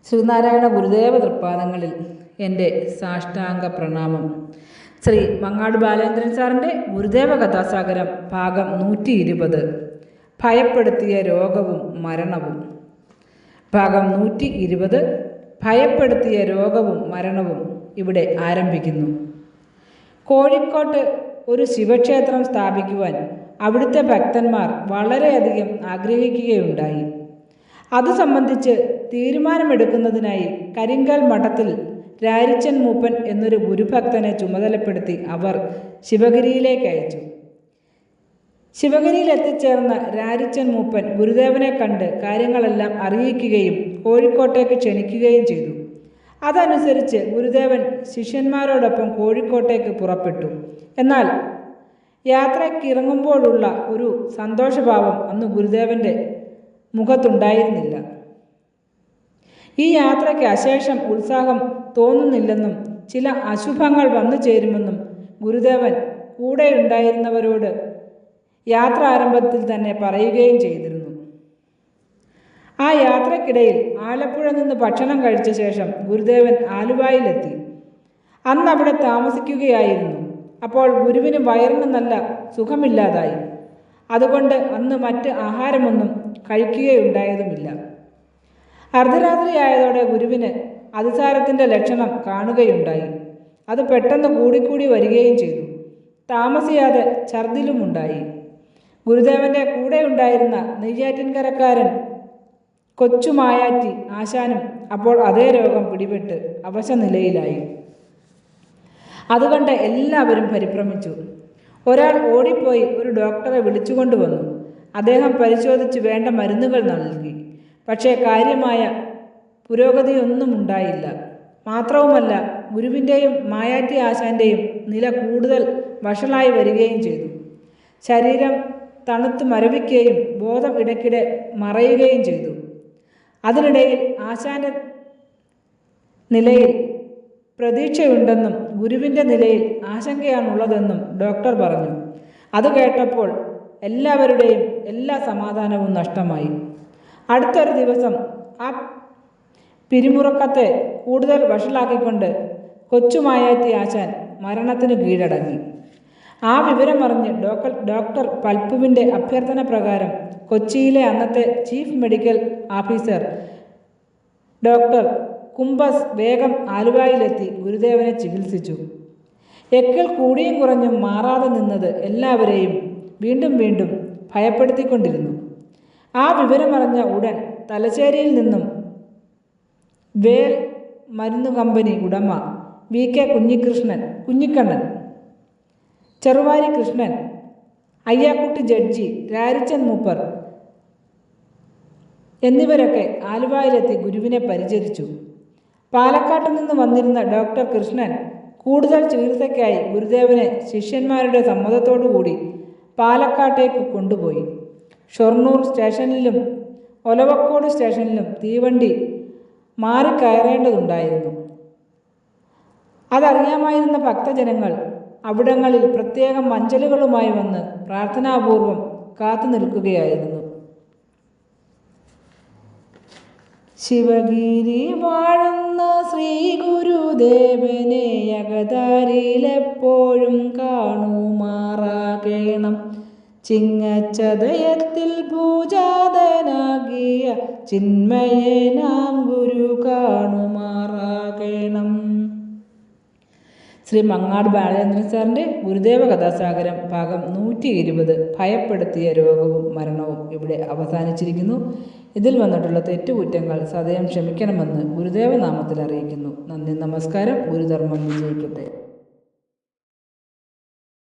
ശ്രീനാരായണ ഗുരുദേവ തൃപ്പാദങ്ങളിൽ എൻ്റെ സാഷ്ടാംഗ പ്രണാമം. ശ്രീ മങ്ങാട് ബാലേന്ദ്രൻ സാറിൻ്റെ ഗുരുദേവ കഥാസാഗരം ഭാഗം 120 ഭയപ്പെടുത്തിയ രോഗവും മരണവും. ഭാഗം 120 ഭയപ്പെടുത്തിയ രോഗവും മരണവും ഇവിടെ ആരംഭിക്കുന്നു. കോഴിക്കോട്ട് ഒരു ശിവക്ഷേത്രം സ്ഥാപിക്കുവാൻ അവിടുത്തെ ഭക്തന്മാർ വളരെയധികം ആഗ്രഹിക്കുകയുണ്ടായി. അത് സംബന്ധിച്ച് തീരുമാനമെടുക്കുന്നതിനായി കരിങ്കൽ മഠത്തിൽ രാരിച്ചൻ മൂപ്പൻ എന്നൊരു ഗുരുഭക്തനെ ചുമതലപ്പെടുത്തി അവർ ശിവഗിരിയിലേക്ക് അയച്ചു. ശിവഗിരിയിൽ എത്തിച്ചേർന്ന രാരിച്ചൻ മൂപ്പൻ ഗുരുദേവനെ കണ്ട് കാര്യങ്ങളെല്ലാം അറിയിക്കുകയും കോഴിക്കോട്ടേക്ക് ക്ഷണിക്കുകയും ചെയ്തു. അതനുസരിച്ച് ഗുരുദേവൻ ശിഷ്യന്മാരോടൊപ്പം കോഴിക്കോട്ടേക്ക് പുറപ്പെട്ടു. എന്നാൽ യാത്രയ്ക്കിറങ്ങുമ്പോഴുള്ള ഒരു സന്തോഷഭാവം അന്ന് ഗുരുദേവൻ്റെ മുഖത്തുണ്ടായിരുന്നില്ല. ഈ യാത്രയ്ക്ക് അശേഷം ഉത്സാഹം തോന്നുന്നില്ലെന്നും ചില അശുഭങ്ങൾ വന്നു ചേരുമെന്നും ഗുരുദേവൻ കൂടെയുണ്ടായിരുന്നവരോട് യാത്ര ആരംഭത്തിൽ തന്നെ പറയുകയും ചെയ്തിരുന്നു. ആ യാത്രക്കിടയിൽ ആലപ്പുഴ നിന്ന് ഭക്ഷണം കഴിച്ച ശേഷം ഗുരുദേവൻ ആലുവായിലെത്തി. അന്ന് അവിടെ താമസിക്കുകയായിരുന്നു. അപ്പോൾ ഗുരുവിന് വയറിന് നല്ല സുഖമില്ലാതായി. അതുകൊണ്ട് അന്ന് മറ്റ് ആഹാരമൊന്നും കഴിക്കുകയുണ്ടായതുമില്ല. അർദ്ധരാത്രിയായതോടെ ഗുരുവിന് അതിസാരത്തിൻ്റെ ലക്ഷണം കാണുകയുണ്ടായി. അത് പെട്ടെന്ന് കൂടിക്കൂടി വരികയും ചെയ്തു. താമസിയാതെ ഛർദിലുമുണ്ടായി. ഗുരുദേവൻ്റെ കൂടെ ഉണ്ടായിരുന്ന നെയ്യാറ്റിൻകരക്കാരൻ കൊച്ചുമായാറ്റി ആശാനും അപ്പോൾ അതേ രോഗം പിടിപെട്ട് അവശനിലയിലായി. അതുകൊണ്ട് എല്ലാവരും പരിഭ്രമിച്ചു. ഒരാൾ ഓടിപ്പോയി ഒരു ഡോക്ടറെ വിളിച്ചുകൊണ്ടുവന്നു. അദ്ദേഹം പരിശോധിച്ച് വേണ്ട മരുന്നുകൾ നൽകി. പക്ഷേ കാര്യമായ പുരോഗതിയൊന്നും ഉണ്ടായില്ല. മാത്രവുമല്ല, ഗുരുവിൻ്റെയും മായാറ്റി ആശാൻ്റെയും നില കൂടുതൽ വഷളായി വരികയും ചെയ്തു. ശരീരം തണുത്ത് മരവിക്കുകയും ബോധം ഇടയ്ക്കിടെ മറയുകയും ചെയ്തു. അതിനിടയിൽ ആശാൻ്റെ നിലയിൽ പ്രതീക്ഷയുണ്ടെന്നും ഗുരുവിൻ്റെ നിലയിൽ ആശങ്കയാണുള്ളതെന്നും ഡോക്ടർ പറഞ്ഞു. അത് കേട്ടപ്പോൾ എല്ലാവരുടെയും എല്ലാ സമാധാനവും നഷ്ടമായി. അടുത്തൊരു ദിവസം ആ പിരിമുറുക്കത്തെ കൂടുതൽ വഷളാക്കിക്കൊണ്ട് കൊച്ചുമായാറ്റി ആശാൻ മരണത്തിന് കീഴടങ്ങി. ആ വിവരമറിഞ്ഞ് ഡോക്ടർ പൽപ്പുവിൻ്റെ അഭ്യർത്ഥന പ്രകാരം കൊച്ചിയിലെ അന്നത്തെ ചീഫ് മെഡിക്കൽ ഓഫീസർ ഡോക്ടർ കുംഭസ് വേഗം ആലുവായിലെത്തി ഗുരുദേവനെ ചികിത്സിച്ചു. എക്കിൾ കൂടിയും കുറഞ്ഞും മാറാതെ നിന്നത് എല്ലാവരെയും വീണ്ടും വീണ്ടും ഭയപ്പെടുത്തിക്കൊണ്ടിരുന്നു. ആ വിവരമറിഞ്ഞ ഉടൻ തലശ്ശേരിയിൽ നിന്നും വേൽ മരുന്നു കമ്പനി ഉടമ VK കുഞ്ഞിക്കണ്ണൻ, ചെറുവാരി കൃഷ്ണൻ, അയ്യാക്കുട്ടി ജഡ്ജി, രാരിച്ചൻ മൂപ്പർ എന്നിവരൊക്കെ ആലുവായിലെത്തി ഗുരുവിനെ പരിചരിച്ചു. പാലക്കാട്ട് നിന്ന് വന്നിരുന്ന ഡോക്ടർ കൃഷ്ണൻ കൂടുതൽ ചികിത്സയ്ക്കായി ഗുരുദേവനെ ശിഷ്യന്മാരുടെ സമ്മതത്തോടുകൂടി പാലക്കാട്ടേക്ക് കൊണ്ടുപോയി. ഷൊർണൂർ സ്റ്റേഷനിലും ഒലവക്കോട് സ്റ്റേഷനിലും തീവണ്ടി മാറിക്കയറേണ്ടതുണ്ടായിരുന്നു. അതറിയാമായിരുന്ന ഭക്തജനങ്ങൾ അവിടങ്ങളിൽ പ്രത്യേകം മഞ്ചലുകളുമായി വന്ന് പ്രാർത്ഥനാപൂർവം കാത്തു നിൽക്കുകയായിരുന്നു. ശിവഗിരി വാഴുന്ന ശ്രീ ഗുരുദേവനെ അകതാരിയിലെപ്പോഴും കാണുമാറാകണം. ചിങ്ങച്ചതയത്തിൽ പൂജാതനാകിയ ചിന്മയനാം ഗുരു കാണുമാറാകണം. ശ്രീ മങ്ങാട് ബാലേന്ദ്രൻ സാറിൻ്റെ ഗുരുദേവ കഥാസാഗരം ഭാഗം 120 ഭയപ്പെടുത്തിയ രോഗവും മരണവും ഇവിടെ അവസാനിച്ചിരിക്കുന്നു. ഇതിൽ വന്നിട്ടുള്ള തെറ്റുകുറ്റങ്ങൾ സദയം ക്ഷമിക്കണമെന്ന് ഗുരുദേവ നാമത്തിൽ അറിയിക്കുന്നു. നന്ദി, നമസ്കാരം. ഗുരുധർമ്മം വിജയിക്കട്ടെ.